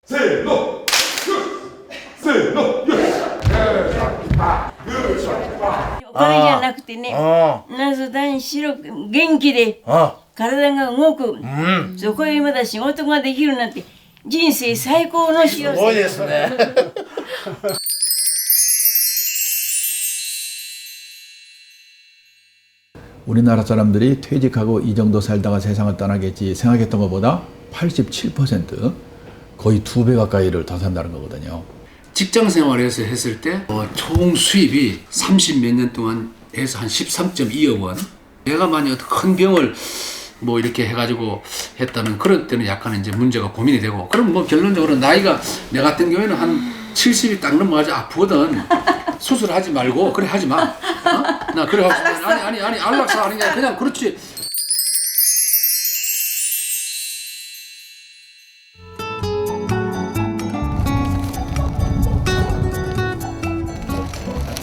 세노 세노お金じゃなくてね、謎男子の元気で体が動く、そこへまだ仕事ができるなんて人生最高の幸せ。すごいですね。 우리나라 사람들이 퇴직하고 이 정도 살다가 세상을 떠나겠지 생각했던 것보다 87%, 거의 2배 가까이를 더 산다는 거거든요. 직장 생활에서 했을 때 총 수입이 30 몇 년 동안 해서 한 13.2억 원. 내가 만약 큰 병을 뭐 이렇게 해가지고 했다면 그럴 때는 약간 이제 문제가 고민이 되고, 그럼 뭐 결론적으로 나이가 내 같은 경우에는 한 70이 딱 넘어가지 아프거든. 수술하지 말고 그래 하지 마. 나 그래 아니 안락사 하는 게 아니라 그냥 그렇지.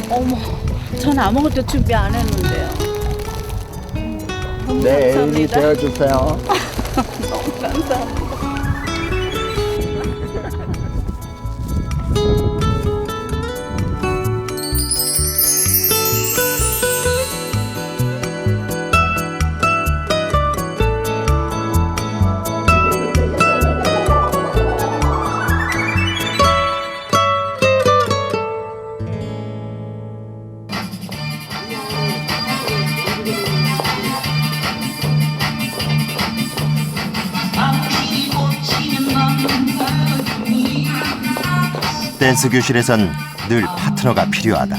어머, 전 아무것도 준비 안 했는데요. 너무 네, 감사합니다. 되어주세요. 너무 감사합니다. 댄스 교실에선 늘 파트너가 필요하다.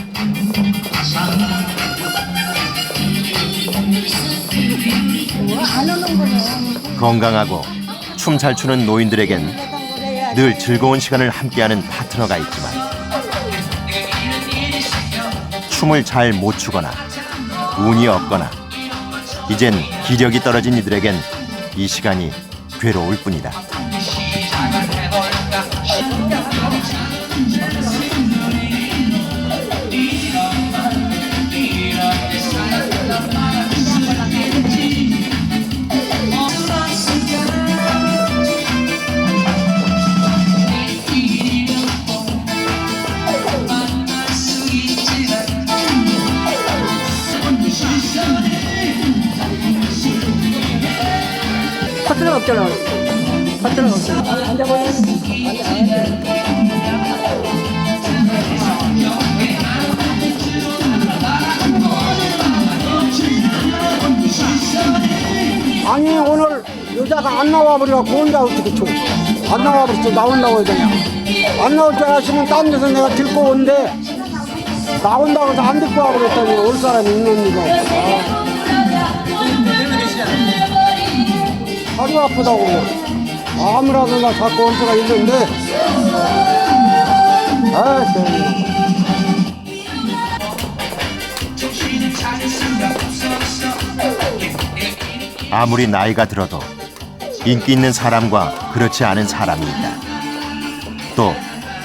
건강하고 춤 잘 추는 노인들에겐 늘 즐거운 시간을 함께하는 파트너가 있지만 춤을 잘 못 추거나 운이 없거나 이젠 기력이 떨어진 이들에겐 이 시간이 괴로울 뿐이다. 파트너가 없잖아. 파트너가 없잖아. 앉아보자. 아니 오늘 여자가 안 나와버려갖고 혼자 어떻게 쳐? 안 나와버렸어. 나온다고 해야 되냐? 안 나올 줄 알았으면 딴 데서 내가 들고 온데 나온다고 해서 안 듣고 와버렸더니 올 사람이 있는 리가 없어. 다리 아프다고 아무라도 나 자꾸 올 수가 있는데 아무리 나이가 들어도 인기 있는 사람과 그렇지 않은 사람이 있다. 또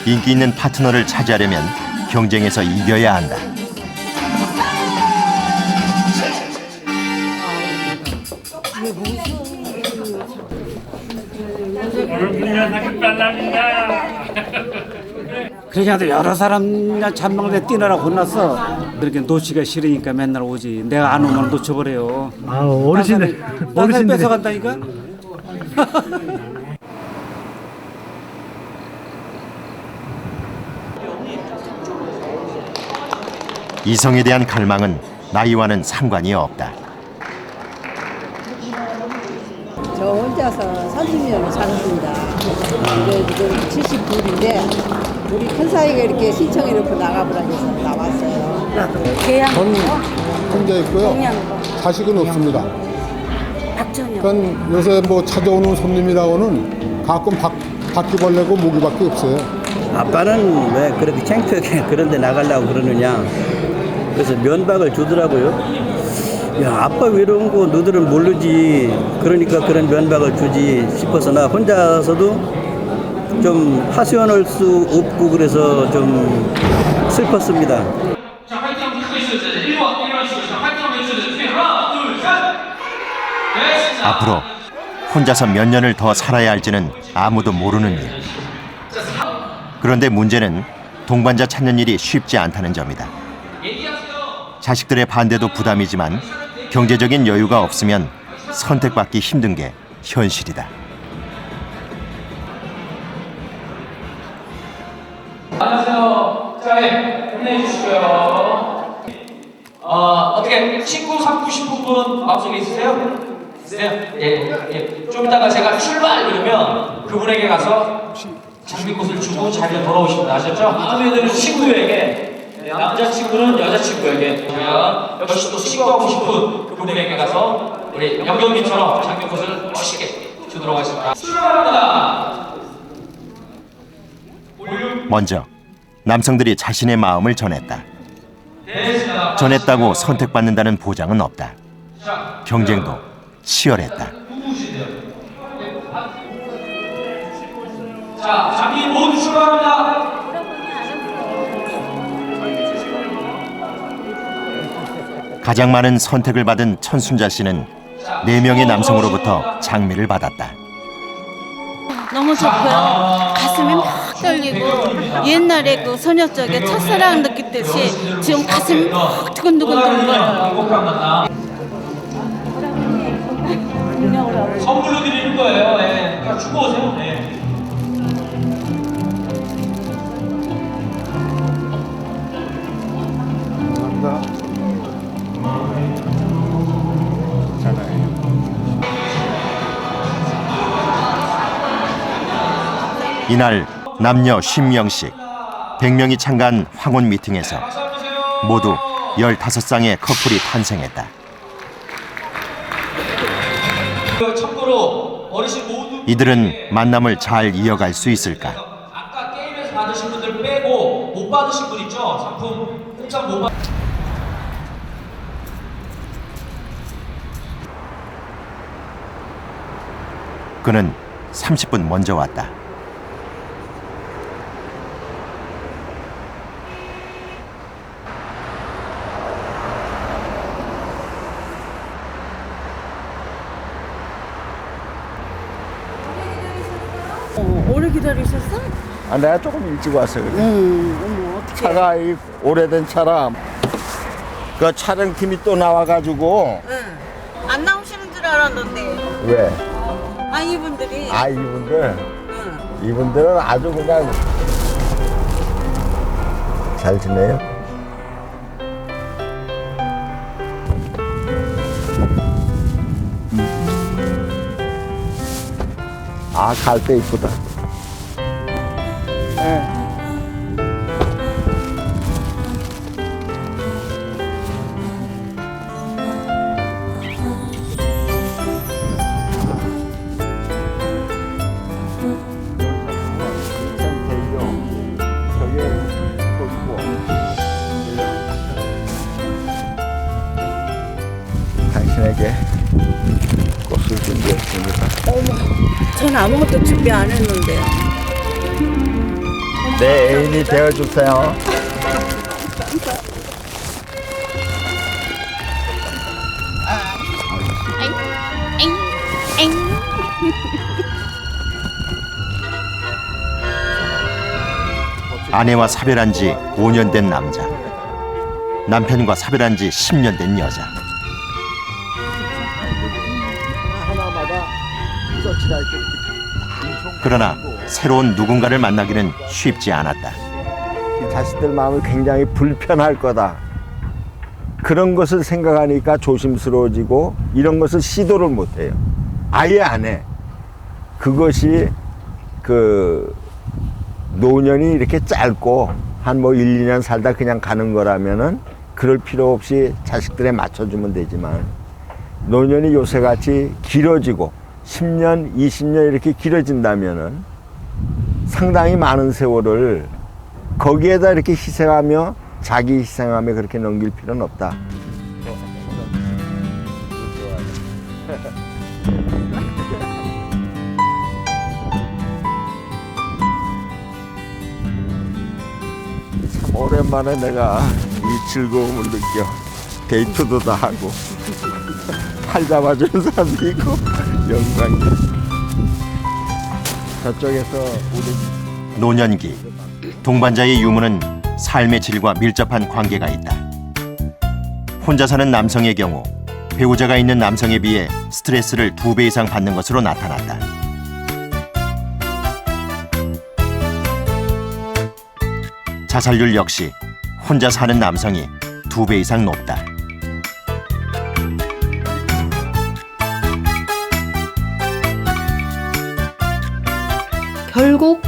인기 있는 파트너를 차지하려면 경쟁에서 이겨야 한다. 그러니까 여러 사람 잔망대 뛰느라 혼났어. 그렇게 놓치기가 싫으니까 맨날 오지. 내가 안 오면 놓쳐버려요. 아, 어르신들. 어르신들 뺏어간다니까? 이성에 대한 갈망은 나이와는 상관이 없다. 저 혼자서 30년을 살았습니다. 근데 지금 72인데 우리 큰 사이가 이렇게 신청해 놓고 나가보라 해서 나왔어요. 계양. 저는 혼자 있고요. 자식은 없습니다. 박정영. 그러니까 요새 뭐 찾아오는 손님이라고는 가끔 바퀴벌레고 모기밖에 없어요. 아빠는 왜 그렇게 창피하게 그런 데 나가려고 그러느냐. 그래서 면박을 주더라고요. 야, 아빠 외로운 거 너들은 모르지. 그러니까 그런 면박을 주지 싶어서 나 혼자서도 좀 하소연할 수 없고 그래서 좀 슬펐습니다. 앞으로 혼자서 몇 년을 더 살아야 할지는 아무도 모르는 일. 그런데 문제는 동반자 찾는 일이 쉽지 않다는 점이다. 자식들의 반대도 부담이지만 경제적인 여유가 없으면 선택받기 힘든 게 현실이다. 안녕하세요. 자, 힘내해 주시고요. 어떻게 친구 삼고 싶은 분은 마음속에 있으세요? 있으세요? 예. 좀 이따가 제가 출발 이러면 그분에게 가서 장미꽃을 주고 자리로 돌아오십니다. 아셨죠? 마음에 드는 친구에게 남자친구는 여자친구에게 역시 또 친구하고 싶은 그분에게 가서 우리 영경님처럼 장미꽃을 멋있게 주도록 하겠습니다. 출발합니다. 먼저 남성들이 자신의 마음을 전했다. 전했다고 선택받는다는 보장은 없다. 경쟁도 치열했다. 자, 장미 모두 출발합니다. 가장 많은 선택을 받은 천순자 씨는 4명의 남성으로부터 장미를 받았다. 너무 좋고요. 가슴이 막 떨리고 옛날에 그 소녀 쪽에 첫사랑 느꼈듯이 지금 가슴이 막 두근두근 거려요. 선물로 드리는 거예요. 네. 그러니까 주고 오세요. 네. 이날 남녀 50명씩 100명이 참가한 황혼 미팅에서 모두 15쌍의 커플이 탄생했다. 참고로 어르신 모두 이들은 만남을 잘 이어갈 수 있을까? 아까 게임에서 받으신 분들 빼고 못 받으신 분 있죠? 상품 공짜 못 받. 그는 30분 먼저 왔다. 오래 기다리셨어? 아, 내가 조금 일찍 왔어. 그래. 어떡해. 차가 이 오래된 차라. 그 촬영팀이 또 나와가지고. 안 나오시는 줄 알았는데. 왜? 아, 이분들이. 아, 이분들. 이분들은 아주 그냥 잘 지내요. 아, 갈 때 이쁘다. 당신에게 꽃을 준비했습니다. 전 아무것도 준비 안 했는데요. 내 애인이 되어주세요. 아내와 사별한 지 5년 된 남자. 남편과 사별한 지 10년 된 여자. 그러나 새로운 누군가를 만나기는 쉽지 않았다. 자식들 마음이 굉장히 불편할 거다. 그런 것을 생각하니까 조심스러워지고 이런 것을 시도를 못 해요. 아예 안 해. 그것이 그 노년이 이렇게 짧고 한 뭐 1, 2년 살다 그냥 가는 거라면은 그럴 필요 없이 자식들에 맞춰주면 되지만 노년이 요새같이 길어지고 10년, 20년 이렇게 길어진다면은 상당히 많은 세월을 거기에다 이렇게 희생하며 자기 희생하며 그렇게 넘길 필요는 없다. 참 오랜만에 내가 이 즐거움을 느껴. 데이트도 다 하고 팔 잡아주는 사람도 있고 영광이야. 저쪽에서 우리 노년기 동반자의 유무는 삶의 질과 밀접한 관계가 있다. 혼자 사는 남성의 경우 배우자가 있는 남성에 비해 스트레스를 2배 이상 받는 것으로 나타났다. 자살률 역시 혼자 사는 남성이 2배 이상 높다. 결국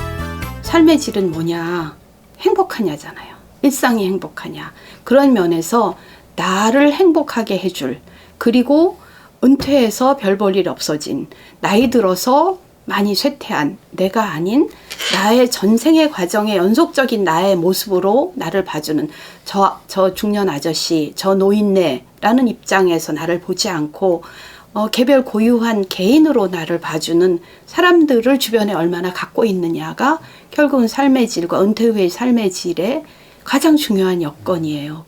삶의 질은 뭐냐? 행복하냐잖아요. 일상이 행복하냐. 그런 면에서 나를 행복하게 해줄, 그리고 은퇴해서 별 볼 일 없어진, 나이 들어서 많이 쇠퇴한 내가 아닌 나의 전생의 과정의 연속적인 나의 모습으로 나를 봐주는 저 중년 아저씨, 저 노인네라는 입장에서 나를 보지 않고 개별 고유한 개인으로 나를 봐주는 사람들을 주변에 얼마나 갖고 있느냐가 결국은 삶의 질과 은퇴 후의 삶의 질의 가장 중요한 여건이에요.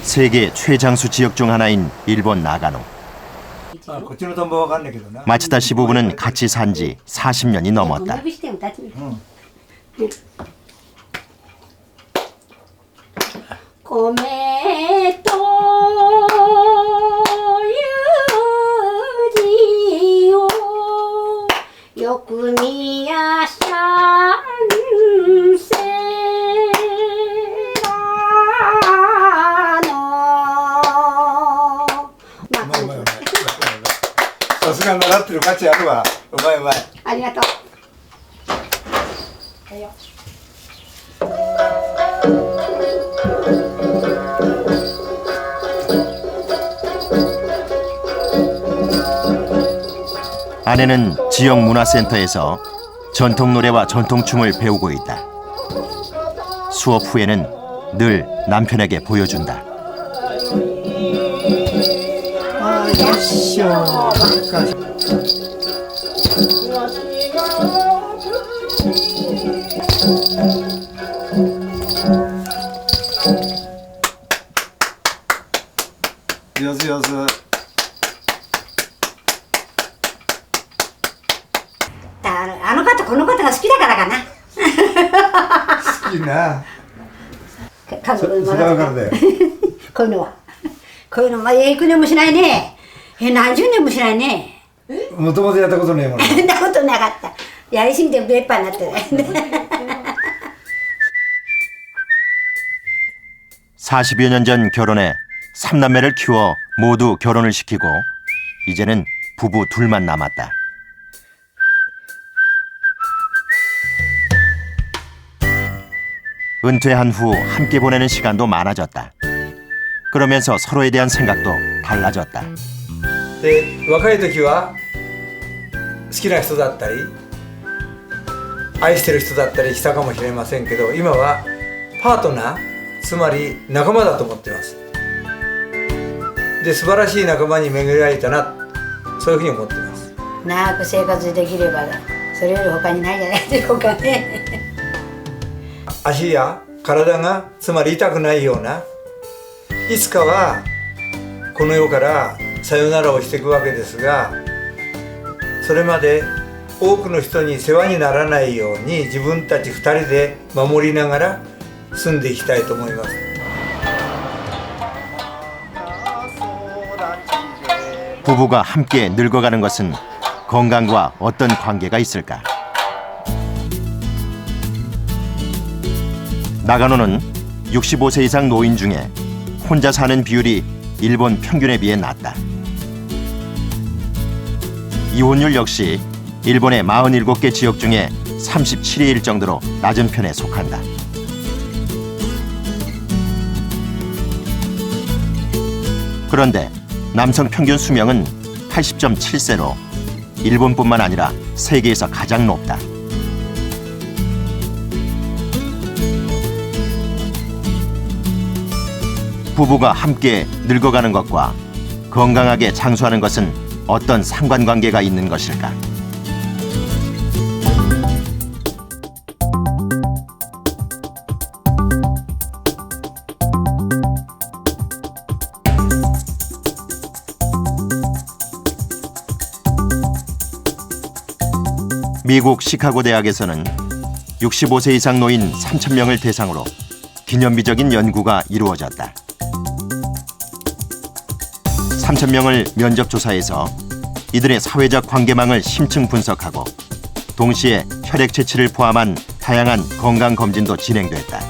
세계 최장수 지역 중 하나인 일본 나가노. 마츠다 시부부는 같이 산 지 40년이 넘었다.米とゆをよく見やしゃんせらのさすが習ってる価値あるわ。うまいうまい。ありがとう。아내는 지역 문화센터에서 전통 노래와 전통춤을 배우고 있다. 수업 후에는 늘 남편에게 보여준다. 여수. あの方この方が好きだからかな。好きな。家族のそれはわかるだよ。こういうのは。こういうのまあ幾年もしないね。何十年もしないね。もともとやったことないもん。やったことなかった。やりすぎて別班になってる。 40여 년 전 결혼해 3남매를 키워 모두 결혼을 시키고 이제는 부부 둘만 남았다. 은퇴한 후 함께 보내는 시간도 많아졌다. 그러면서 서로에 대한 생각도 달라졌다. で若い時は好きな人だったり愛してる人だったりしたかもしれませんけど、今はパートナー、つまり仲間だと思ってます。で素晴らしい仲間に巡り会えたな、そういうふうに思ってます。長く生活できればそれより他にないじゃないでしょうかね。足や体がつまり痛くないような、いつかはこの世からさよならをしていくわけですが、それまで多くの人に世話にならないように自分たち2人で守りながら住んでいきたいと思います。 부부가 함께 늙어가는 것은 건강과 어떤 관계가 있을까? 나가노는 65세 이상 노인 중에 혼자 사는 비율이 일본 평균에 비해 낮다. 이혼율 역시 일본의 47개 지역 중에 37위일 정도로 낮은 편에 속한다. 그런데 남성 평균 수명은 80.7세로 일본뿐만 아니라 세계에서 가장 높다. 부부가 함께 늙어가는 것과 건강하게 장수하는 것은 어떤 상관관계가 있는 것일까? 미국 시카고 대학에서는 65세 이상 노인 3,000명을 대상으로 기념비적인 연구가 이루어졌다. 3,000명을 면접 조사해서 이들의 사회적 관계망을 심층 분석하고 동시에 혈액 채취를 포함한 다양한 건강 검진도 진행됐다.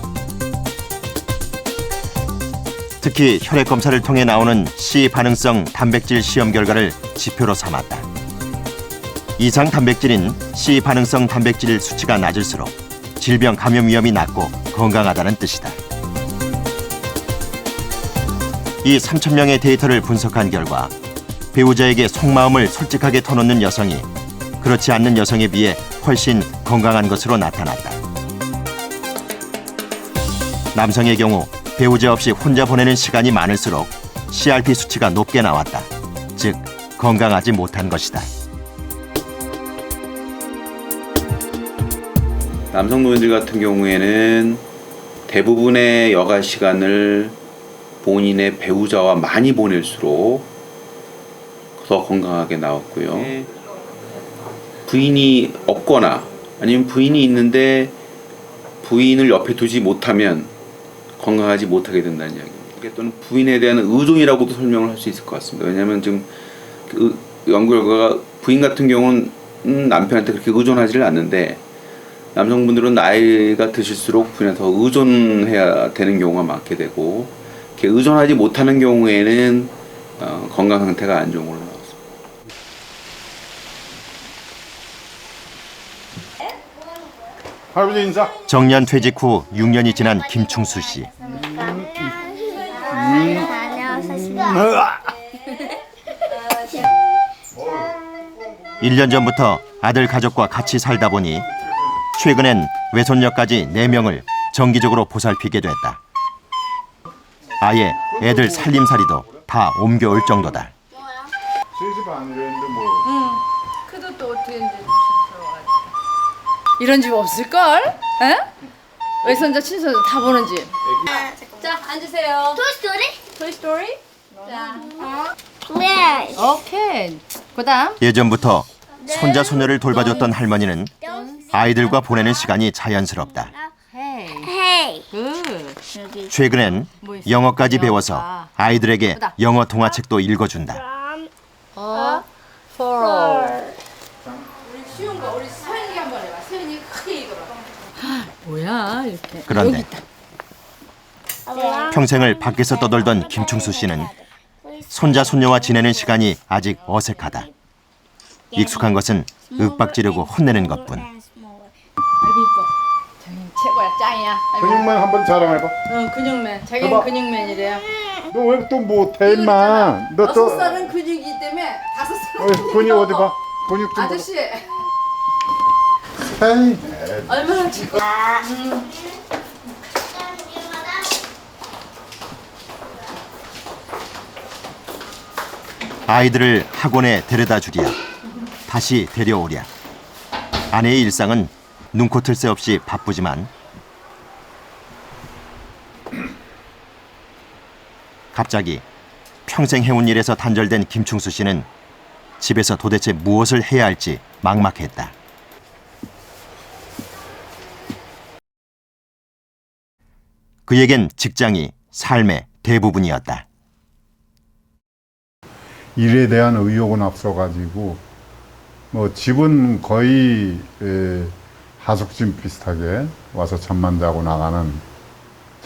특히 혈액 검사를 통해 나오는 C 반응성 단백질 시험 결과를 지표로 삼았다. 이상 단백질인 C 반응성 단백질 수치가 낮을수록 질병 감염 위험이 낮고 건강하다는 뜻이다. 이 3,000명의 데이터를 분석한 결과 배우자에게 속마음을 솔직하게 터놓는 여성이 그렇지 않는 여성에 비해 훨씬 건강한 것으로 나타났다. 남성의 경우 배우자 없이 혼자 보내는 시간이 많을수록 CRP 수치가 높게 나왔다. 즉, 건강하지 못한 것이다. 남성 노인들 같은 경우에는 대부분의 여가 시간을 본인의 배우자와 많이 보낼수록 더 건강하게 나왔고요. 부인이 없거나 아니면 부인이 있는데 부인을 옆에 두지 못하면 건강하지 못하게 된다는 이야기입니다. 또는 부인에 대한 의존이라고도 설명을 할 수 있을 것 같습니다. 왜냐하면 지금 그 연구 결과가 부인 같은 경우는 남편한테 그렇게 의존하지를 않는데 남성분들은 나이가 드실수록 부인한테 더 의존해야 되는 경우가 많게 되고 이렇게 의존하지 못하는 경우에는 건강 상태가 안 좋은 걸로 나왔습니다. 할아버지 인사. 정년 퇴직 후 6년이 지난 김충수 씨. 1년 전부터 아들 가족과 같이 살다 보니 최근엔 외손녀까지 4명을 정기적으로 보살피게 됐다. 아예 애들 살림살이도 다 옮겨올 정도다. 3시 반이랬는데 뭐. 그도 또 어떻게 이제 이런 집 없을걸? 에? 외손자 친손자 다 보는 집. 자, 앉으세요. 토이스토리? 토이스토리? 자. 네. 오케이. 그다음. 예전부터 손자 손녀를 돌봐줬던 할머니는 아이들과 보내는 시간이 자연스럽다. 헤이. 최근엔 영어까지 배워서 아이들에게 영어 동화책도 읽어준다. for. 우리 쉬운 거 우리 서연이 한번 해봐. 서연이 크게 읽어봐. 뭐야 이렇게. 그런데 평생을 밖에서 떠돌던 김충수 씨는 손자 손녀와 지내는 시간이 아직 어색하다. 익숙한 것은 윽박 지르고 혼내는 것뿐. 아이고 이뻐. 자기는 최고야 짱이야. 아이고. 근육맨 한번 자랑해봐. 근육맨. 자기는 해봐. 근육맨이래요. 너 왜 또 못해 임마. 너 또. 6살은 근육이기 때문에 5살은 근육 어디 봐. 근육 좀. 아저씨. 에이. 얼마나 최고. 아이들을 학원에 데려다 주랴 다시 데려오랴. 아내의 일상은 눈코 틀 새 없이 바쁘지만 갑자기 평생 해온 일에서 단절된 김충수 씨는 집에서 도대체 무엇을 해야 할지 막막했다. 그에겐 직장이 삶의 대부분이었다. 일에 대한 의욕은 앞서가지고 뭐 집은 거의 하숙집 비슷하게 와서 잠만 자고 나가는,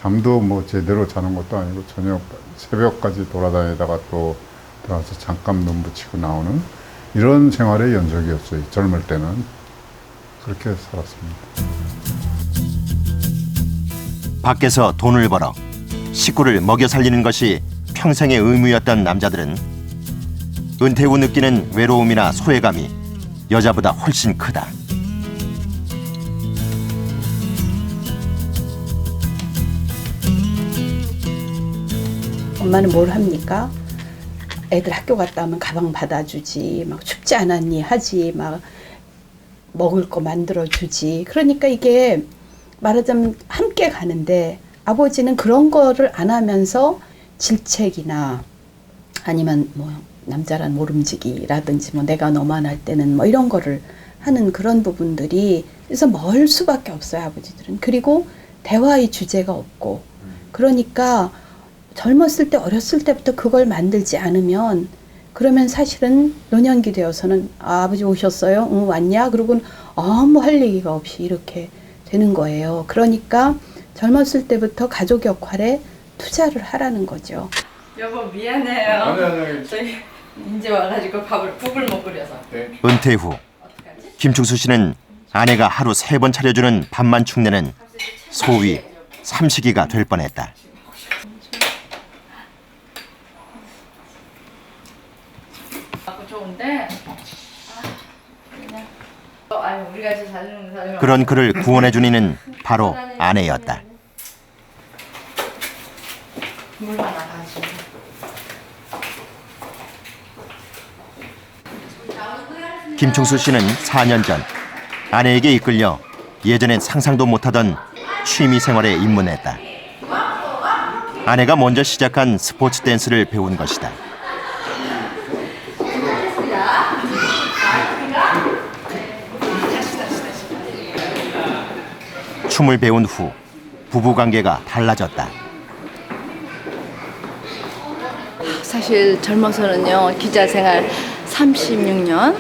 잠도 뭐 제대로 자는 것도 아니고 저녁 새벽까지 돌아다니다가 또 들어와서 잠깐 눈 붙이고 나오는 이런 생활의 연속이었어요. 젊을 때는 그렇게 살았습니다. 밖에서 돈을 벌어 식구를 먹여 살리는 것이 평생의 의무였던 남자들은 은퇴 후 느끼는 외로움이나 소외감이 여자보다 훨씬 크다. 엄마는 뭘 합니까? 애들 학교 갔다 오면 가방 받아주지, 막 춥지 않았니 하지, 막 먹을 거 만들어주지. 그러니까 이게 말하자면 함께 가는데 아버지는 그런 거를 안 하면서 질책이나 아니면 뭐 남자란 모름지기라든지 뭐 내가 너만 할 때는 뭐 이런 거를 하는 그런 부분들이 그래서 멀 수밖에 없어요, 아버지들은. 그리고 대화의 주제가 없고, 그러니까 젊었을 때 어렸을 때부터 그걸 만들지 않으면, 그러면 사실은 노년기 되어서는 아버지 오셨어요? 응, 왔냐? 그러고는 아무 할 얘기가 없이 이렇게 되는 거예요. 그러니까 젊었을 때부터 가족 역할에 투자를 하라는 거죠. 여보 미안해요. 저희 이제 와가지고 국을 못 끓여서. 은퇴 후 김충수 씨는 아내가 하루 3번 차려주는 밥만 축내는 소위 삼식이가 될 뻔했다. 좋은데. 아유 우리 같이 사는 그런 그를 구원해준 이는 바로 아내였다. 물 하나 가지고. 김충수 씨는 4년 전 아내에게 이끌려 예전엔 상상도 못하던 취미 생활에 입문했다. 아내가 먼저 시작한 스포츠 댄스를 배운 것이다. 춤을 배운 후 부부관계가 달라졌다. 사실 젊어서는요 기자 생활 36년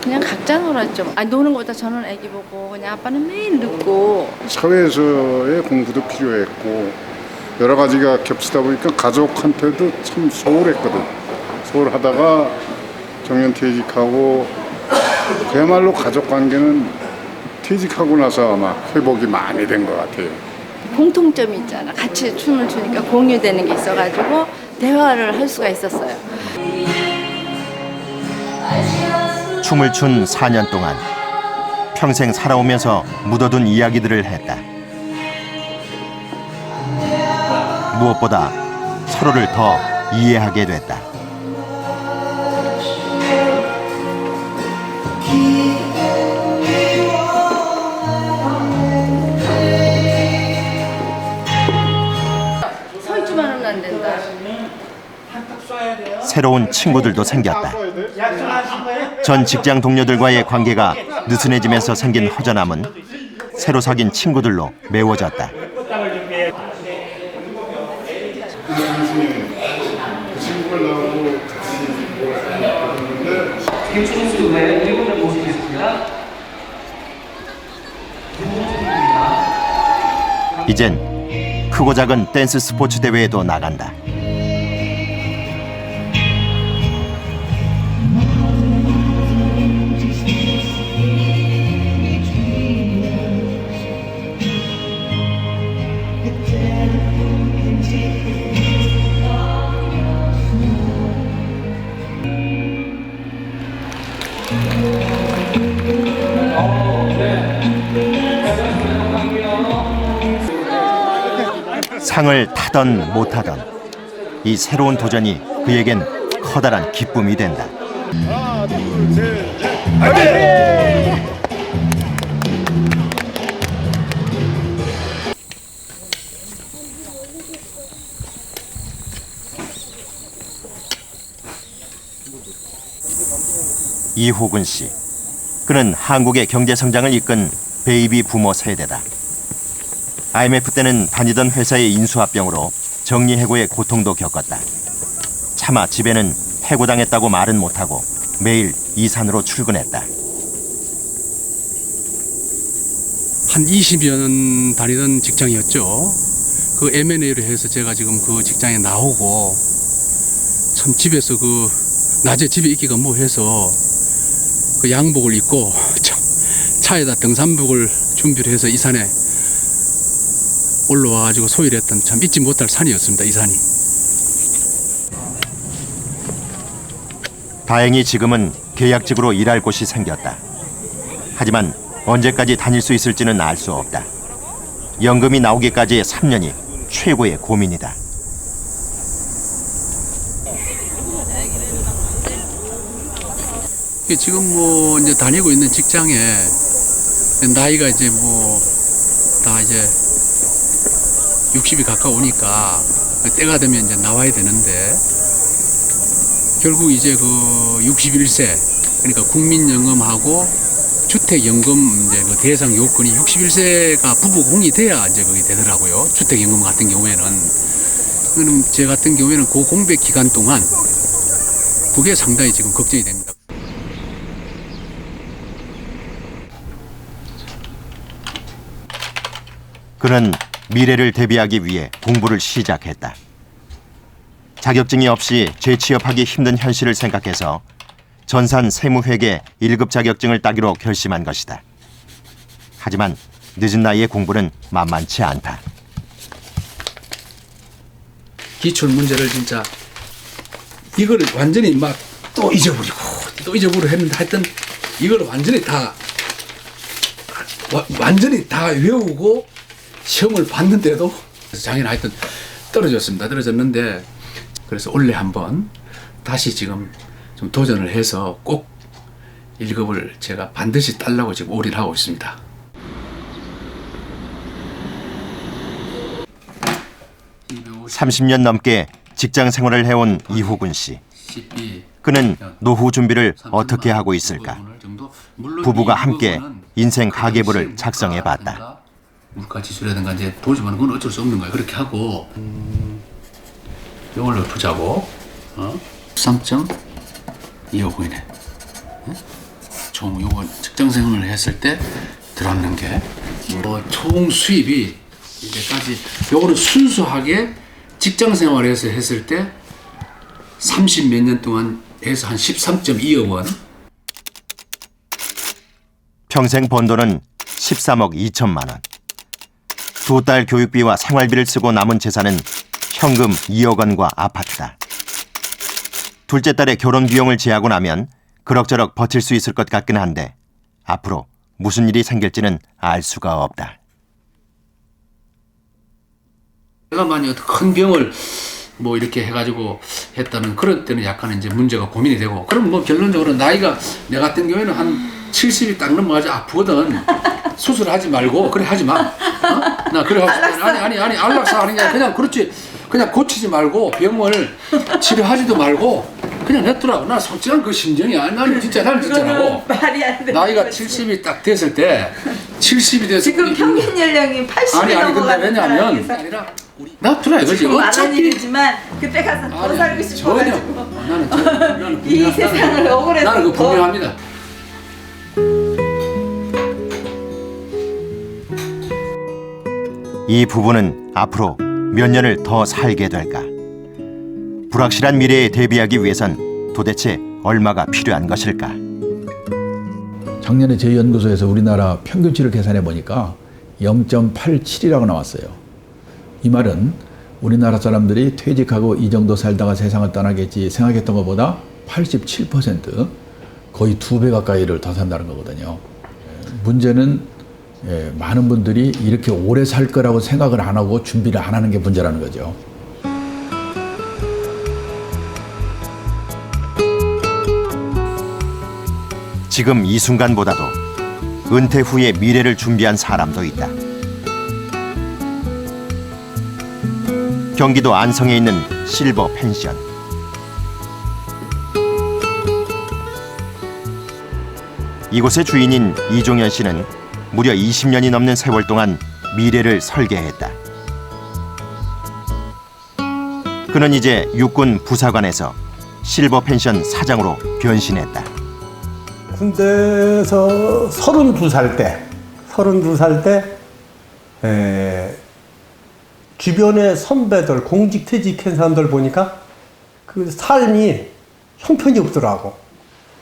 그냥 각자 놀았죠. 아니 노는 것보다 저는 애기 보고 그냥 아빠는 매일 눕고. 사회에서의 공부도 필요했고 여러 가지가 겹치다 보니까 가족한테도 참 소홀했거든. 소홀하다가 정년퇴직하고 그야말로 가족관계는 퇴직하고 나서 아마 회복이 많이 된 것 같아요. 공통점이 있잖아. 같이 춤을 추니까 공유되는 게 있어가지고 대화를 할 수가 있었어요. 춤을 춘 4년 동안 평생 살아오면서 묻어둔 이야기들을 했다. 무엇보다 서로를 더 이해하게 됐다. 서 있지만은 안 된다. 새로운 친구들도 생겼다. 전 직장 동료들과의 관계가 느슨해지면서 생긴 허전함은 새로 사귄 친구들로 메워졌다. 김충수 네, 1분을 모시겠습니다. 이젠 크고 작은 댄스 스포츠 대회에도 나간다. 상을 타던 못하던 이 새로운 도전이 그에겐 커다란 기쁨이 된다. 하나, 둘, 셋, 넷, 화이팅! 이호근 씨. 그는 한국의 경제 성장을 이끈 베이비 부모 세대다. IMF 때는 다니던 회사의 인수합병으로 정리해고의 고통도 겪었다. 차마 집에는 해고당했다고 말은 못하고 매일 이산으로 출근했다. 한 20여 년 다니던 직장이었죠. 그 M&A로 해서 제가 지금 그 직장에 나오고 참 집에서 낮에 집에 있기가 뭐해서 그 양복을 입고 차에다 등산복을 준비를 해서 이 산에 올라와가지고 소일을 했던 참 잊지 못할 산이었습니다. 이 산이. 다행히 지금은 계약직으로 일할 곳이 생겼다. 하지만 언제까지 다닐 수 있을지는 알 수 없다. 연금이 나오기까지의 3년이 최고의 고민이다. 지금 이제 다니고 있는 직장에 나이가 이제 다 이제 60이 가까우니까 때가 되면 이제 나와야 되는데 결국 이제 61세 그러니까 국민연금하고 주택연금 이제 그 대상 요건이 61세가 부부 공이 돼야 이제 그게 되더라고요. 주택연금 같은 경우에는. 그럼 제 같은 경우에는 그 공백 기간 동안 그게 상당히 지금 걱정이 됩니다. 그는 미래를 대비하기 위해 공부를 시작했다. 자격증이 없이 재취업하기 힘든 현실을 생각해서 전산 세무회계 1급 자격증을 따기로 결심한 것이다. 하지만 늦은 나이에 공부는 만만치 않다. 기출 문제를 진짜 이거를 완전히 막 또 잊어버리고 또 잊어버리고 했는데 하여튼 이걸 완전히 다 외우고 시험을 봤는데도 작년에 하여튼 떨어졌습니다. 떨어졌는데 그래서 올해 한번 다시 지금 좀 도전을 해서 꼭 1급을 제가 반드시 따려고 지금 올인하고 있습니다. (30년) 넘게 직장 생활을 해온 이호근 씨. 그는 노후 준비를 어떻게 하고 있을까? 부부가 함께 인생 가계부를 작성해봤다. 물가 지수라든가 이제 돌집하는 건 어쩔 수 없는 거야. 그렇게 하고 이걸로 보자고. 13.25이네. 총 요거 직장 생활을 했을 때 들어왔는 게 총 수입이 이제까지 요거는 순수하게 직장 생활에서 했을 때 30 몇 년 동안 해서 한 13.2억 원. 평생 번 돈은 13억 2천만 원. 두 딸 교육비와 생활비를 쓰고 남은 재산은 현금 2억 원과 아파트다. 둘째 딸의 결혼 비용을 제하고 나면 그럭저럭 버틸 수 있을 것 같긴 한데 앞으로 무슨 일이 생길지는 알 수가 없다. 내가 만약 큰 병을 뭐 이렇게 해가지고 했다면 그럴 때는 약간 이제 문제가 고민이 되고, 그럼 뭐 결론적으로 나이가 내 같은 경우에는 한 70이 딱 넘어가지 아프거든. 수술하지 말고 그래 하지 마. 나 그래 아니 안락사 하는 게 아니라 그냥 그렇지, 그냥 고치지 말고 병을 치료하지도 말고 그냥 냈더라고. 나 솔직한 그 심정이야. 나는 진짜라고. 말이 안 돼. 나이가 70이 딱 됐을 때 70이 돼서 지금 평균 연령이 80이 넘어가는 왜냐면 놔두라 이거지. 말한 일이지만 그때 가서 더 살고 싶어가지고 나는 이 세상을 억울해서 나는 그거 분명합니다. 이 부부는 앞으로 몇 년을 더 살게 될까? 불확실한 미래에 대비하기 위해선 도대체 얼마가 필요한 것일까? 작년에 저희 연구소에서 우리나라 평균치를 계산해 보니까 0.87이라고 나왔어요. 이 말은 우리나라 사람들이 퇴직하고 이 정도 살다가 세상을 떠나겠지 생각했던 것보다 87%, 거의 2배 가까이를 더 산다는 거거든요. 문제는 많은 분들이 이렇게 오래 살 거라고 생각을 안 하고 준비를 안 하는 게 문제라는 거죠. 지금 이 순간보다도 은퇴 후의 미래를 준비한 사람도 있다. 경기도 안성에 있는 실버 펜션. 이곳의 주인인 이종현 씨는 무려 20년이 넘는 세월 동안 미래를 설계했다. 그는 이제 육군 부사관에서 실버 펜션 사장으로 변신했다. 군대에서 32살 때 주변의 선배들, 공직 퇴직한 사람들 보니까 그 삶이 형편이 없더라고.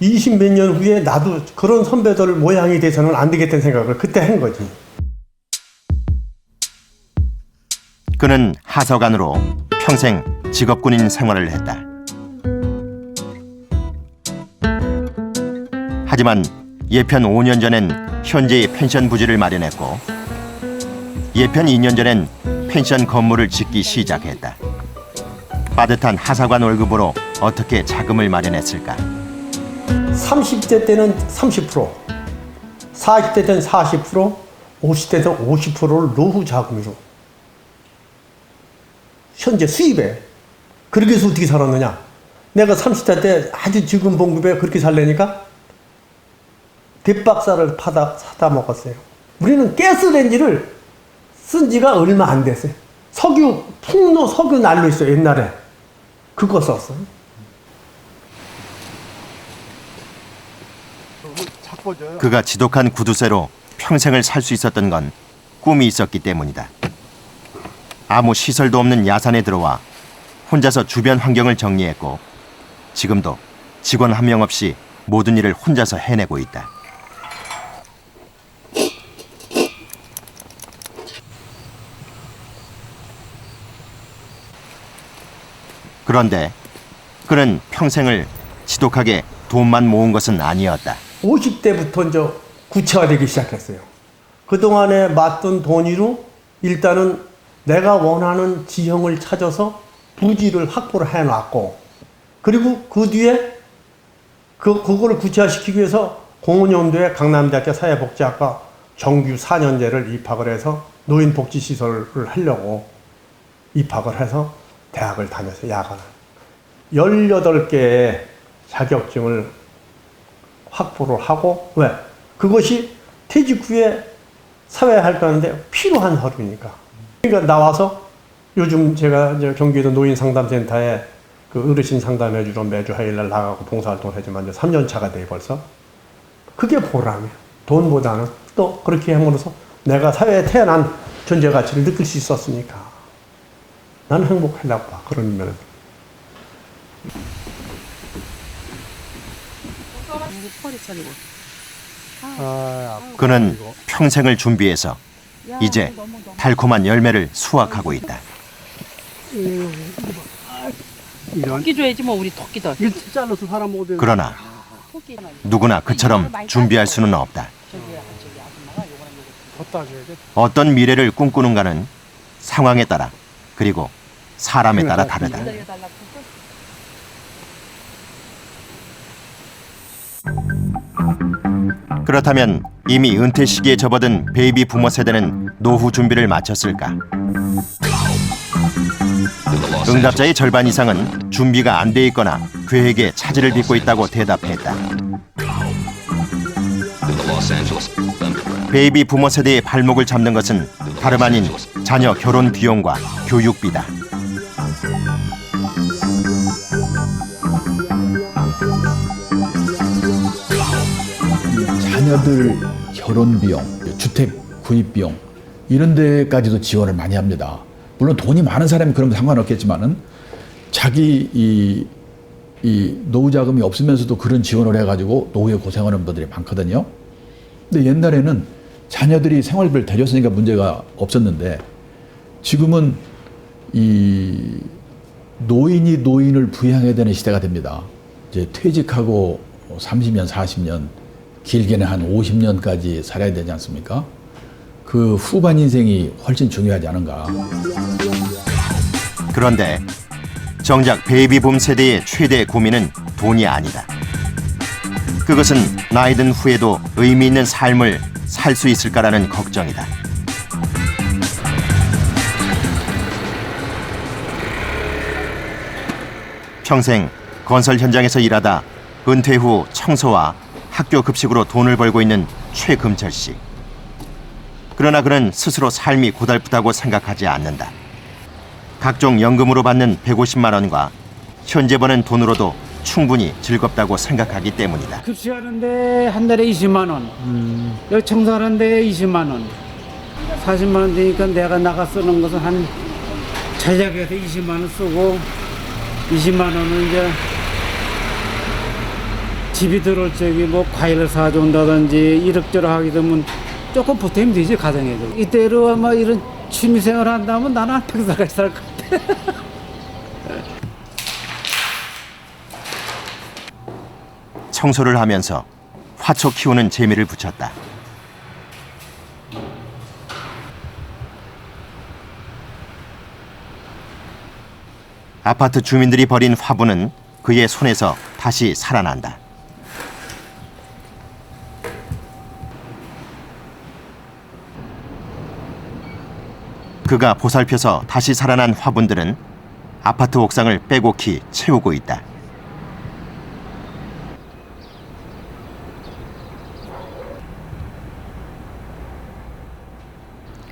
20몇 년 후에 나도 그런 선배들 모양이 돼서는 안 되겠다는 생각을 그때 한 거지. 그는 하서관으로 평생 직업군인 생활을 했다. 하지만 예편 5년 전엔 현재의 펜션 부지를 마련했고 예편 2년 전엔 펜션 건물을 짓기 시작했다. 빠듯한 하사관 월급으로 어떻게 자금을 마련했을까? 30대 때는 30%, 40대 때는 40%, 50대 때는 50%를 노후 자금으로 현재 수입에. 그렇게 해서 어떻게 살았느냐? 내가 30대 때 아주 적은 봉급에 그렇게 살려니까 뒷박살을 사다 먹었어요. 우리는 가스레인지를 쓴 지가 얼마 안 됐어요. 풍로 석유 난로 있어요, 옛날에. 그거 썼어요. 그가 지독한 구두쇠로 평생을 살 수 있었던 건 꿈이 있었기 때문이다. 아무 시설도 없는 야산에 들어와 혼자서 주변 환경을 정리했고 지금도 직원 한 명 없이 모든 일을 혼자서 해내고 있다. 그런데 그는 평생을 지독하게 돈만 모은 것은 아니었다. 50대부터 이제 구체화되기 시작했어요. 그동안에 맞던 돈으로 일단은 내가 원하는 지형을 찾아서 부지를 확보를 해놨고, 그리고 그 뒤에 그거를 구체화시키기 위해서 05년도에 강남대학교 사회복지학과 정규 4년제를 입학을 해서 노인복지시설을 하려고 입학을 해서 대학을 다녔어요, 야간. 18개의 자격증을 확보를 하고, 왜? 그것이 퇴직 후에 사회활동하는데 필요한 서류니까. 그러니까 나와서 요즘 제가 이제 경기도 노인상담센터에 그 어르신 상담해주러 매주 화요일날 나가고 봉사활동을 하지만 이제 3년 차가 돼 벌써. 그게 보람이야. 돈보다는 또 그렇게 함으로써 내가 사회에 태어난 존재 가치를 느낄 수 있었으니까 나는 행복하려고 봐. 그런 면에서. 그는 평생을 준비해서 이제 달콤한 열매를 수확하고 있다. 토끼 줘야지 뭐 우리 토끼도. 잘라서 사람 못 해. 그러나 누구나 그처럼 준비할 수는 없다. 어떤 미래를 꿈꾸는가는 상황에 따라 그리고 사람에 따라 다르다. 그렇다면 이미 은퇴 시기에 접어든 베이비 부모 세대는 노후 준비를 마쳤을까? 응답자의 절반 이상은 준비가 안 돼 있거나 계획에 차질을 빚고 있다고 대답했다. 베이비 부모 세대의 발목을 잡는 것은 다름 아닌 자녀 결혼 비용과 교육비다. 자녀들 결혼 비용, 주택 구입 비용 이런 데까지도 지원을 많이 합니다. 물론 돈이 많은 사람이 그러면 상관없겠지만은 자기 이 노후 자금이 없으면서도 그런 지원을 해가지고 노후에 고생하는 분들이 많거든요. 근데 옛날에는 자녀들이 생활비를 대줬으니까 문제가 없었는데 지금은 이 노인이 노인을 부양해야 되는 시대가 됩니다. 이제 퇴직하고 30년, 40년, 길게는 한 50년까지 살아야 되지 않습니까? 그 후반 인생이 훨씬 중요하지 않은가. 그런데 정작 베이비붐 세대의 최대 고민은 돈이 아니다. 그것은 나이 든 후에도 의미 있는 삶을 살 수 있을까라는 걱정이다. 평생 건설 현장에서 일하다 은퇴 후 청소와 학교 급식으로 돈을 벌고 있는 최금철 씨. 그러나 그는 스스로 삶이 고달프다고 생각하지 않는다. 각종 연금으로 받는 150만 원과 현재 버는 돈으로도 충분히 즐겁다고 생각하기 때문이다. 급식하는데 한 달에 20만 원, 여기 청소하는데 20만 원, 40만 원 되니까 내가 나가 쓰는 것은 한 전략에서 20만 원 쓰고 20만 원은 이제 집이 들어올 적에 뭐 과일을 사준다든지 이럭저럭 하게 되면 조금 보탬이 되지 가정에도. 이때로 아마 이런 취미생활 한다면 나는 한 평생까지 살 것 같아. 청소를 하면서 화초 키우는 재미를 붙였다. 아파트 주민들이 버린 화분은 그의 손에서 다시 살아난다. 그가 보살펴서 다시 살아난 화분들은 아파트 옥상을 빼곡히 채우고 있다.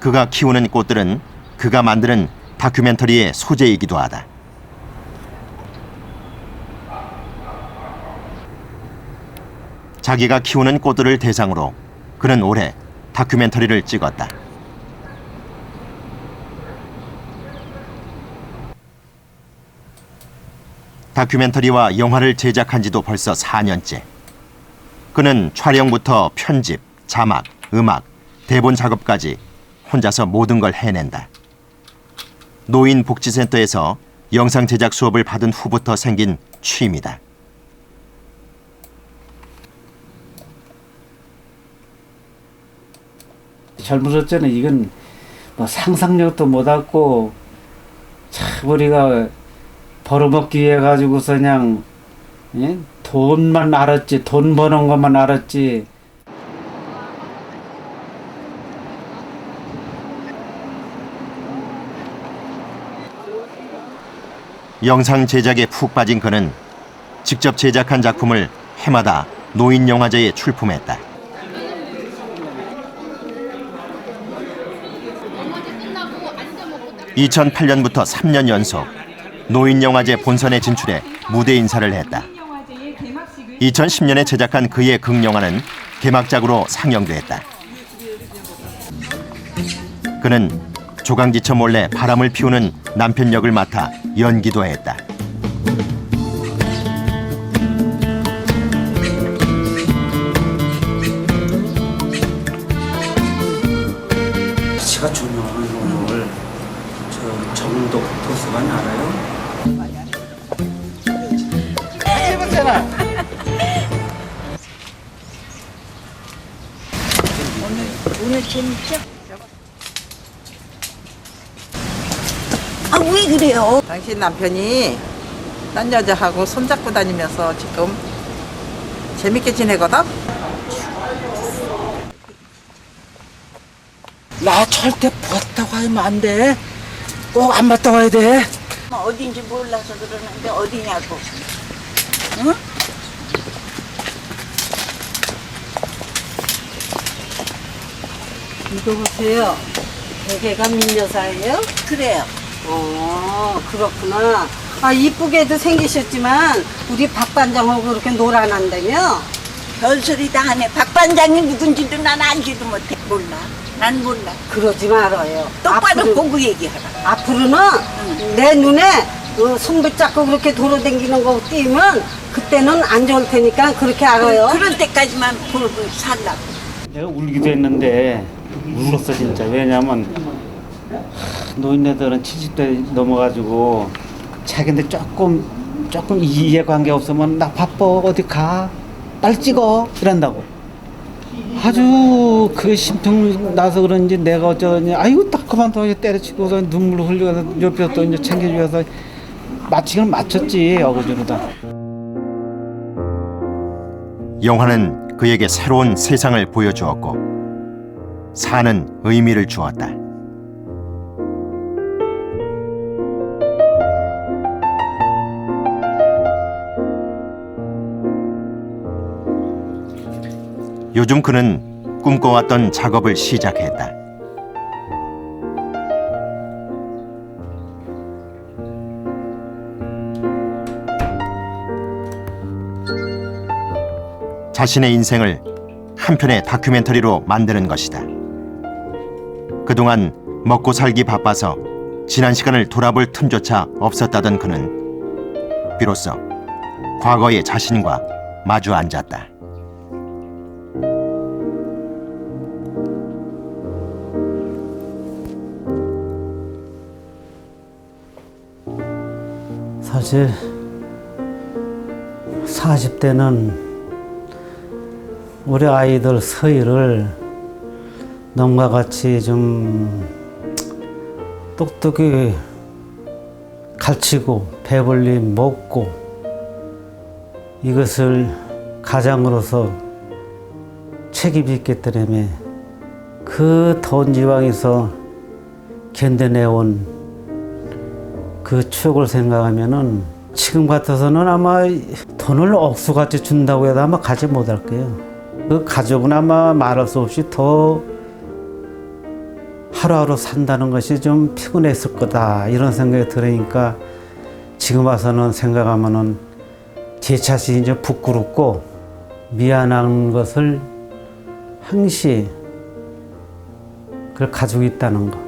그가 키우는 꽃들은 그가 만드는 다큐멘터리의 소재이기도 하다. 자기가 키우는 꽃들을 대상으로 그는 올해 다큐멘터리를 찍었다. 다큐멘터리와 영화를 제작한 지도 벌써 4년째. 그는 촬영부터 편집, 자막, 음악, 대본 작업까지 혼자서 모든 걸 해낸다. 노인복지센터에서 영상 제작 수업을 받은 후부터 생긴 취미다. 젊었을 때는 이건 뭐 상상력도 못하고 참 우리가 벌어먹기 위해 가지고서 그냥 돈만 알았지, 돈 버는 것만 알았지. 영상 제작에 푹 빠진 그는 직접 제작한 작품을 해마다 노인영화제에 출품했다. (2008년부터) 3년 연속 노인영화제 본선에 진출해 무대 인사를 했다. 2010년에 제작한 그의 극영화는 개막작으로 상영됐다. 그는 조강지처 몰래 바람을 피우는 남편 역을 맡아 연기도 했다. 제가 주문한 오늘 저 정독 도서관 알아요? 해봤잖아. 오늘 재밌죠? 아, 왜 그래요? 당신 남편이 딴 여자하고 손잡고 다니면서 지금 재밌게 지내거든? 나 절대 봤다고 하면 안 돼. 꼭 안 봤다 와야 돼. 어딘지 몰라서 그러는데 어디냐고. 응? 이거 보세요. 베개가 민여사예요? 그래요. 그렇구나. 아, 이쁘게도 생기셨지만 우리 박반장하고 그렇게 놀아난다며? 별소리 다 하네. 박반장이 누군지도 난 알지도 못해. 몰라. 난 몰라. 그러지 말아요. 똑바로 보고 얘기하라. 앞으로는 내 눈에 손 붙잡고 그렇게 돌아다니는 거 띄면 그때는 안 좋을 테니까 그렇게 알아요. 그런 때까지만 보고 살라고. 내가 울기도 했는데 울었어 진짜. 왜냐면 노인네들은 70대 넘어가지고 자기한테 조금 이해관계 없으면 나 바빠 어디 가 빨리 찍어 이런다고. 아주 그 심통 나서 그런지 내가 어쩌냐 아이고 딱 그만둬 때려치고서 눈물 흘려서 옆에서 또 이제 챙겨주어서 마칭을 맞췄지 어거지로다. 영화는 그에게 새로운 세상을 보여주었고 사는 의미를 주었다. 요즘 그는 꿈꿔왔던 작업을 시작했다. 자신의 인생을 한 편의 다큐멘터리로 만드는 것이다. 그동안 먹고 살기 바빠서 지난 시간을 돌아볼 틈조차 없었다던 그는 비로소 과거의 자신과 마주 앉았다. 사실 40대는 우리 아이들 서희를 nom과 같이 좀 똑똑히 가르치고 배불리 먹고 이것을 가장으로서 책임이 있기 때문에 그 더운 지방에서 견뎌내온 그 추억을 생각하면은 지금 같아서는 아마 돈을 억수같이 준다고 해도 아마 가지 못할 거예요. 그 가족은 아마 말할 수 없이 더 하루하루 산다는 것이 좀 피곤했을 거다 이런 생각이 들으니까 지금 와서는 생각하면은 제 자신이 이제 부끄럽고 미안한 것을 항시 그걸 가지고 있다는 거.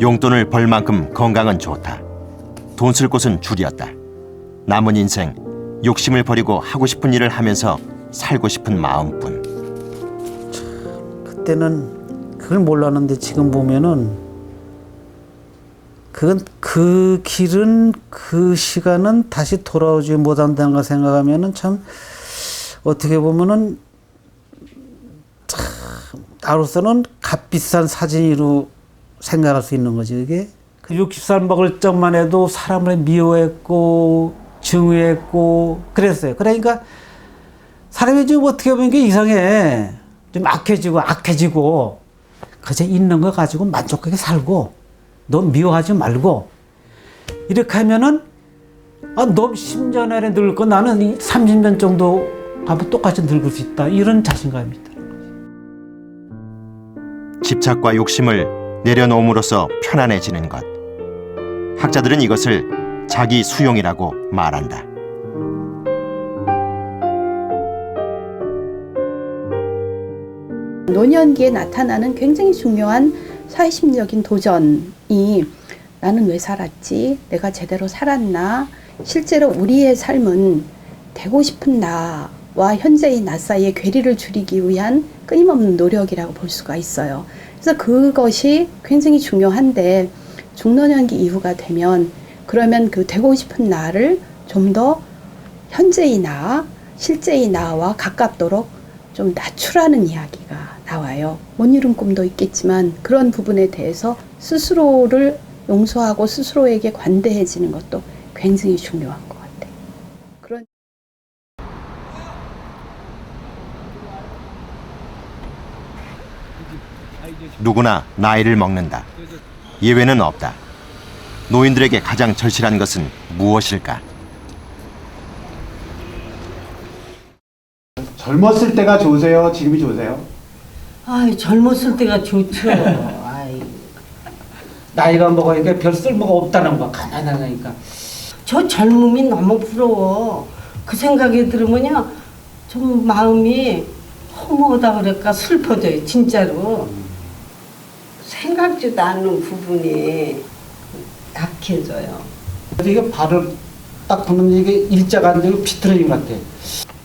용돈을 벌 만큼 건강은 좋다. 돈 쓸 곳은 줄이었다. 남은 인생 욕심을 버리고 하고 싶은 일을 하면서 살고 싶은 마음뿐. 그때는 그걸 몰랐는데 지금 보면은 그건 그 길은 그 시간은 다시 돌아오지 못한다는 걸 생각하면은 참 어떻게 보면은 참 나로서는 값비싼 사진으로 생각할 수 있는 거지 이게. 그 60살 먹을 적만 해도 사람을 미워했고 증오했고 그랬어요. 그러니까 사람이 좀 어떻게 보면 이게 이상해. 좀 악해지고 그저 있는 거 가지고 만족하게 살고 너 미워하지 말고 이렇게 하면은 너 10년 안에 늙을 거 나는 30년 정도 하면 똑같이 늙을 수 있다. 이런 자신감이 있다. 집착과 욕심을 내려놓음으로써 편안해지는 것. 학자들은 이것을 자기 수용이라고 말한다. 노년기에 나타나는 굉장히 중요한 사회심리적인 도전이 나는 왜 살았지? 내가 제대로 살았나? 실제로 우리의 삶은 되고 싶은 나와 현재의 나 사이의 괴리를 줄이기 위한 끊임없는 노력이라고 볼 수가 있어요. 그래서 그것이 굉장히 중요한데 중노년기 이후가 되면 그러면 그 되고 싶은 나를 좀 더 현재의 나, 실제의 나와 가깝도록 좀 낮추라는 이야기가 나와요. 못 이룬 꿈도 있겠지만 그런 부분에 대해서 스스로를 용서하고 스스로에게 관대해지는 것도 굉장히 중요한 것 같아요. 그런 누구나 나이를 먹는다. 예외는 없다. 노인들에게 가장 절실한 것은 무엇일까? 젊었을 때가 좋으세요? 지금이 좋으세요? 아이, 젊었을 때가 좋죠. 아이. 나이가 먹으니까 별 쓸모가 없다는 거 가난하니까. 저 젊음이 너무 부러워. 그 생각이 들으면요, 좀 마음이 허무하다 그럴까 슬퍼져요, 진짜로. 생각지도 않는 부분이 약해져요. 이게 발을 딱 보면 이게 일자가 안 되고 비틀어진 것 같아.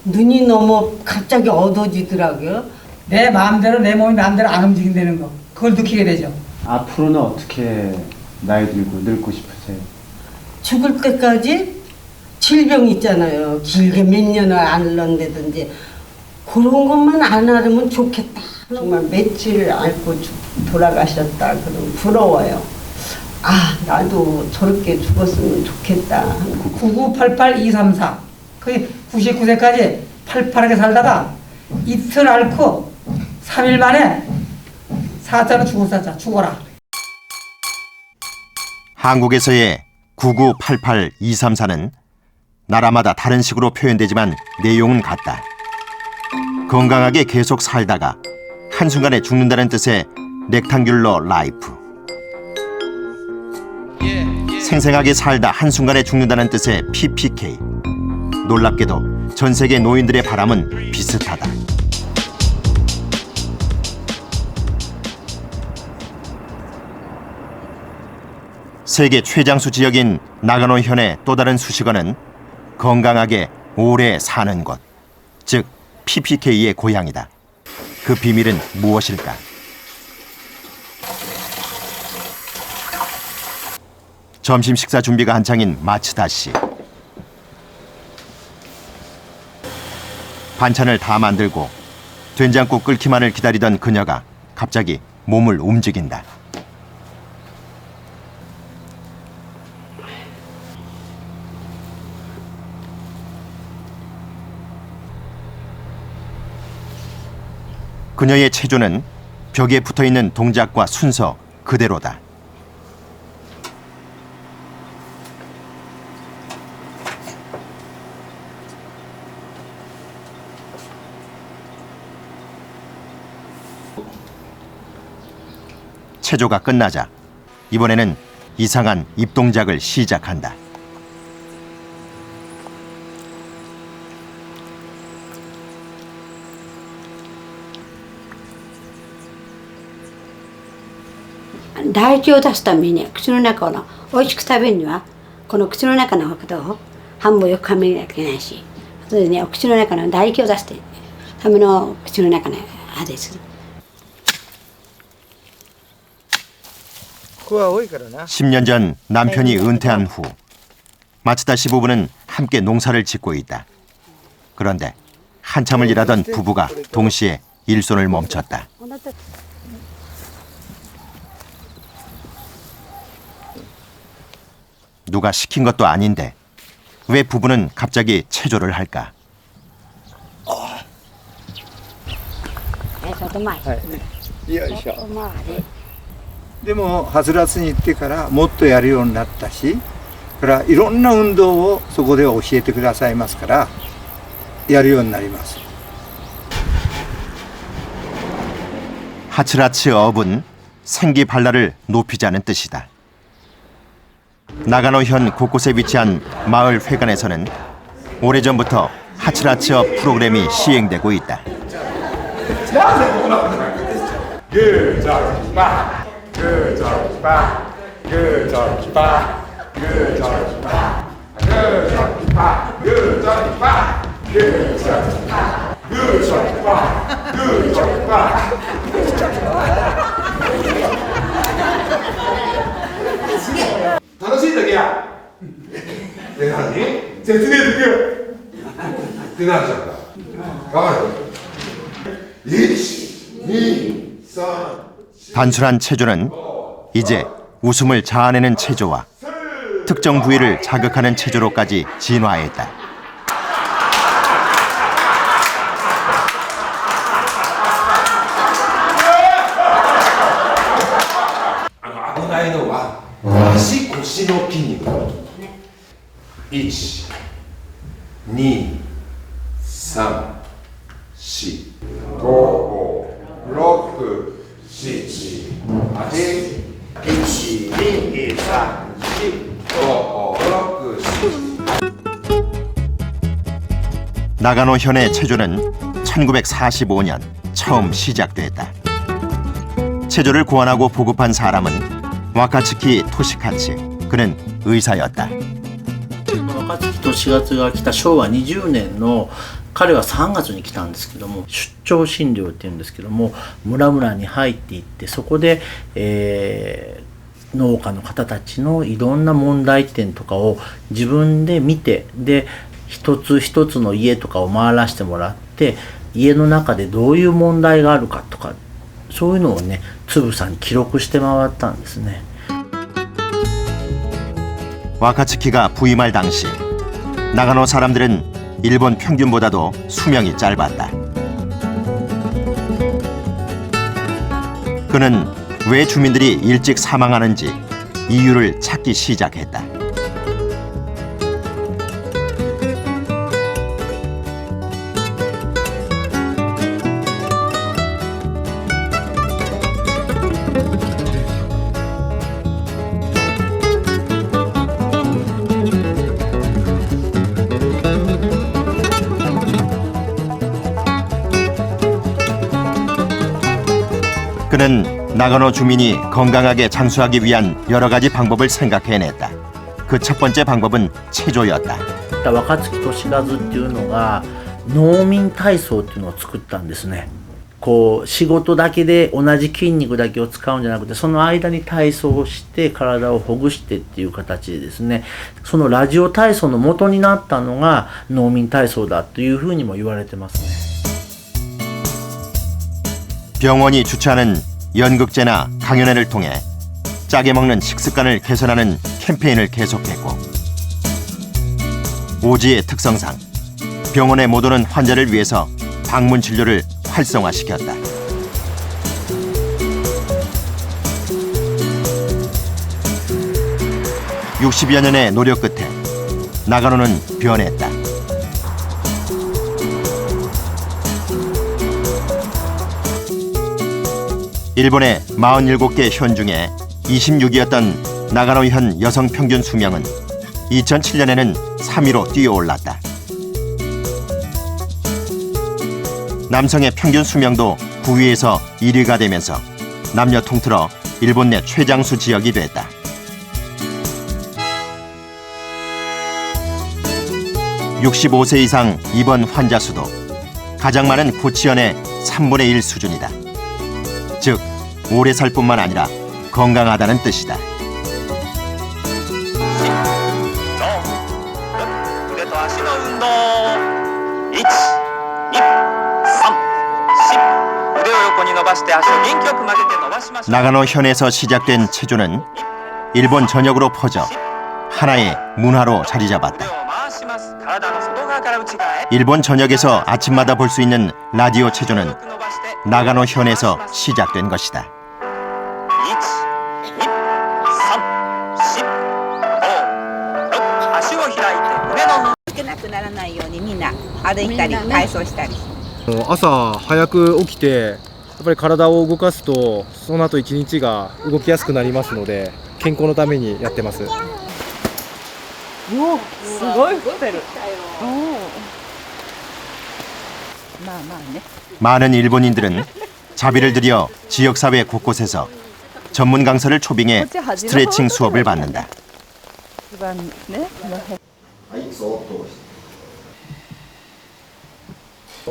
눈이 너무 갑자기 어두워지더라고요. 내 마음대로 내 몸이 마음대로 안 움직인다는 거 그걸 느끼게 되죠. 앞으로는 어떻게 나이 들고 늙고 싶으세요? 죽을 때까지 질병 있잖아요. 길게 몇 년을 앓는다든지 그런 것만 안 앓으면 좋겠다. 정말 며칠 앓고 돌아가셨다. 그럼 부러워요. 아, 나도 저렇게 죽었으면 좋겠다. 9988-234 거의 99세까지 팔팔하게 살다가 이틀 앓고 3일 만에 사자로 죽어라. 한국에서의 9988-234는 나라마다 다른 식으로 표현되지만 내용은 같다. 건강하게 계속 살다가 한순간에 죽는다는 뜻의 렉탱귤러 라이프. 생생하게 살다 한순간에 죽는다는 뜻의 PPK. 놀랍게도 전 세계 노인들의 바람은 비슷하다. 세계 최장수 지역인 나가노현의 또 다른 수식어는 건강하게 오래 사는 곳, 즉 PPK의 고향이다. 그 비밀은 무엇일까? 점심 식사 준비가 한창인 마츠다 씨. 반찬을 다 만들고 된장국 끓기만을 기다리던 그녀가 갑자기 몸을 움직인다. 그녀의 체조는 벽에 붙어있는 동작과 순서 그대로다. 체조가 끝나자 이번에는 이상한 입동작을 시작한다.唾液を出すために口の中の美味しく食べるにはこの口の中のことを半分よく噛めなきゃいけないし、それでね、口の中の唾液を出すための口の中の歯です。 10년 전 남편이 은퇴한 후 마츠다 시부부는 함께 농사를 짓고 있다. 그런데 한참을 일하던 부부가 동시에 일손을 멈췄다. 누가 시킨 것도 아닌데 왜 부부는 갑자기 체조를 할까? でもはつらつに行ってからもっとやるようになったし、からいろんな運動をそこで教えてくださいますからやるようになります。 하츠라츠 업은 생기 발랄을 높이자는 뜻이다. 나가노현 곳곳에 위치한 마을 회관에서는 오래전부터 하츠라츠 업 프로그램이 시행되고 있다. 단순한 체조는 이제 웃음을 자아내는 체조와 특정 부위를 자극하는 체조로까지 진화했다.足腰の筋肉。1、2、3、4、5、6、7、8、1、2、3、4、5、6、7。 나가노현의 체조는 1945년 처음 시작됐다. 체조를 고안하고 보급한 사람은 와카츠키 토시카츠. 그는 의사였다. 若月利勝が来た昭和20年の彼は3月に来たんですけども、出張診療っていうんですけども、村々に入っていってそこで、農家の方たちのいろんな問題点とかを自分で見て、で一つ一つの家とかを回らせてもらって、家の中でどういう問題があるかとか、そういうのをね、つぶさに記録して回ったんですね。 와카츠키가 부임할 당시 나가노 사람들은 일본 평균보다도 수명이 짧았다. 그는 왜 주민들이 일찍 사망하는지 이유를 찾기 시작했다. 그는 나가노 주민이 건강하게 장수하기 위한 여러 가지 방법을 생각해냈다. 그 첫 번째 방법은 체조였다. 若月利勝っていうのが農民体操っていうのを作ったんですね。こう仕事だけで同じ筋肉だけを使うんじゃなくて、その間に体操をして体をほぐしてっていう形でですね、そのラジオ体操の元になったのが農民体操だというふうにも言われてますね。 병원이 주최하는 연극제나 강연회를 통해 짜게 먹는 식습관을 개선하는 캠페인을 계속했고, 오지의 특성상 병원에 못 오는 환자를 위해서 방문 진료를 활성화시켰다. (60여) 년의 노력 끝에 나가노는 변했다. 일본의 47개 현 중에 26위였던 나가노 현 여성 평균 수명은 2007년에는 3위로 뛰어올랐다. 남성의 평균 수명도 9위에서 1위가 되면서 남녀 통틀어 일본 내 최장수 지역이 됐다. (65세) 이상 입원 환자 수도 가장 많은 고치현의 3분의 1 수준이다. 즉, 오래 살 뿐만 아니라 건강하다는 뜻이다. 나가노 현에서 시작된 체조는 일본 전역으로 퍼져 하나의 문화로 자리 잡았다. 일본 전역에서 아침마다 볼 수 있는 라디오 체조는 나가노 현에서 시작된 것이다.朝早く起きてやっぱり体を動かすとその後一日が動きやすくなりますので健康のためにやってます。すごいホテル。 많은 일본인들은 자비를 들여 지역사회 곳곳에서 전문 강사를 초빙해 스트레칭 수업을 받는다.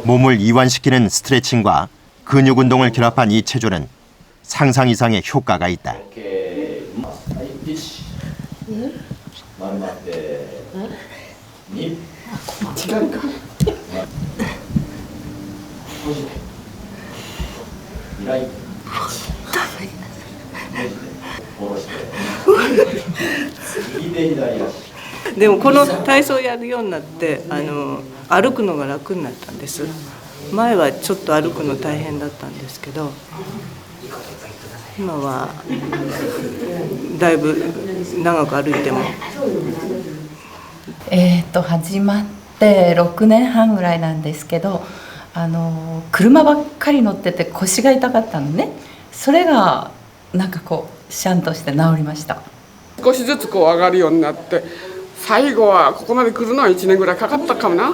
몸을 이완시키는 스트레칭과 근육 운동을 결합한 이 체조는 상상 이상의 효과가 있다. 네. でもこの体操をやるようになって歩くのが楽になったんです。前はちょっと歩くの大変だったんですけど今はだいぶ長く歩いても始まって6年半ぐらいなんですけど車ばっかり乗ってて腰が痛かったのね。それがなんかこうシャンとして治りました。少しずつこう上がるようになって最後はここまで来るのは1年ぐらいかかったかもな。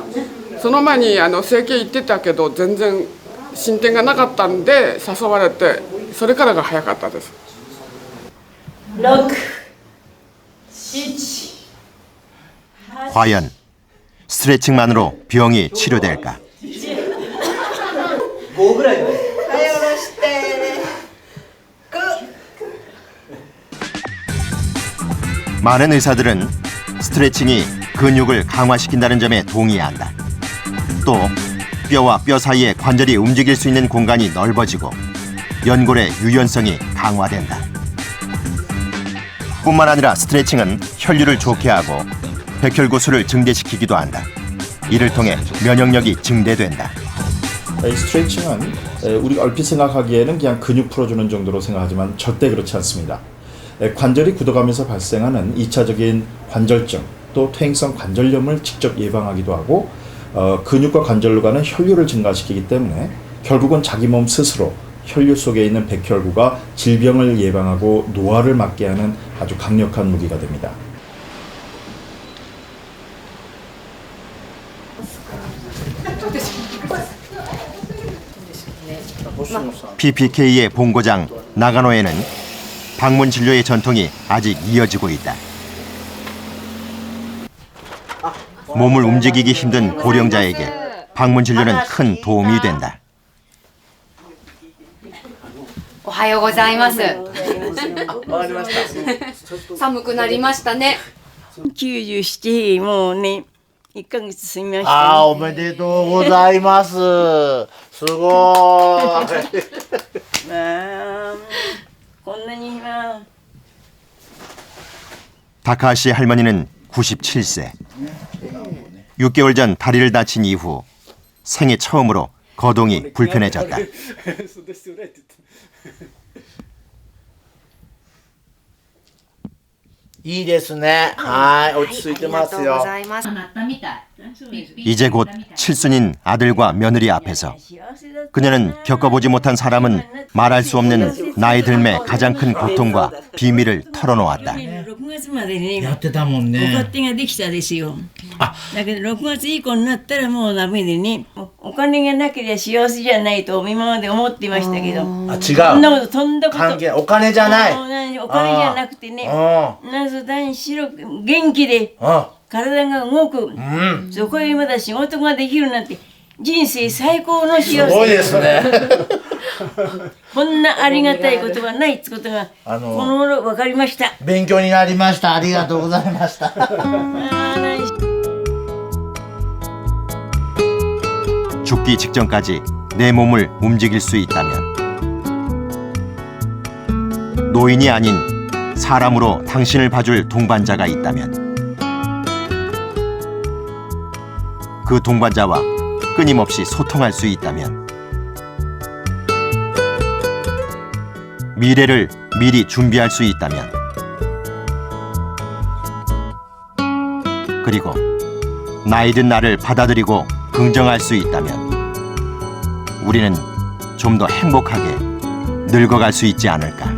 その前に整形行ってたけど全然進展がなかったんで誘われてそれからが早かったです。 6 7 과연 스트레칭만으로 병이 치료될까? 많은 의사들은 스트레칭이 근육을 강화시킨다는 점에 동의한다. 또 뼈와 뼈 사이의 관절이 움직일 수 있는 공간이 넓어지고 연골의 유연성이 강화된다. 뿐만 아니라 스트레칭은 혈류를 좋게 하고 백혈구수를 증대시키기도 한다. 이를 통해 면역력이 증대된다. 이 스트레칭은 우리가 얼핏 생각하기에는 그냥 근육 풀어주는 정도로 생각하지만 절대 그렇지 않습니다. 관절이 굳어가면서 발생하는 2차적인 관절증 또 퇴행성 관절염을 직접 예방하기도 하고 근육과 관절로 가는 혈류를 증가시키기 때문에 결국은 자기 몸 스스로 혈류 속에 있는 백혈구가 질병을 예방하고 노화를 막게 하는 아주 강력한 무기가 됩니다. PPK의 본고장 나가노에는 방문 진료의 전통이 아직 이어지고 있다. 몸을 움직이기 힘든 고령자에게 방문 진료는 큰 도움이 된다. おはようございます。寒くなりましたね。97もうね1ヶ月過ぎました、ね。あ、おめでとうございます。すごい。こんなには 다카하시 할머니는 97세. 6개월 전 다리를 다친 이후 생애 처음으로 거동이 불편해졌다. 이ですね. 아, 落ち着いてますよ. 이제 곧 칠순인 아들과 며느리 앞에서 그녀는 겪어보지 못한 사람은 말할 수 없는 나이 들매 가장 큰 고통과 비밀을 털어놓았다. 6月までにやってたもんね。ご勝手ができたですよ。だけど6月以降になったらもうダメでね、お金がなければ幸せじゃないと今まで思っていましたけど、あ、違う。そんなこととんだこと関係お金じゃない。お金じゃなくてね、なんぞ男子元気で体が動く、そこへまだ仕事ができるなんて人生最高の幸せ。すごいですね。こんなありがたいことはないってことがこの頃分かりました。勉強になりました。ありがとうございました。 죽기 직전까지 내 몸을 움직일 수 있다면, 노인이 아닌 사람으로 당신을 봐줄 동반자가 있다면, 그 동반자와 끊임없이 소통할 수 있다면, 미래를 미리 준비할 수 있다면, 그리고 나이든 나를 받아들이고 긍정할 수 있다면 우리는 좀 더 행복하게 늙어갈 수 있지 않을까.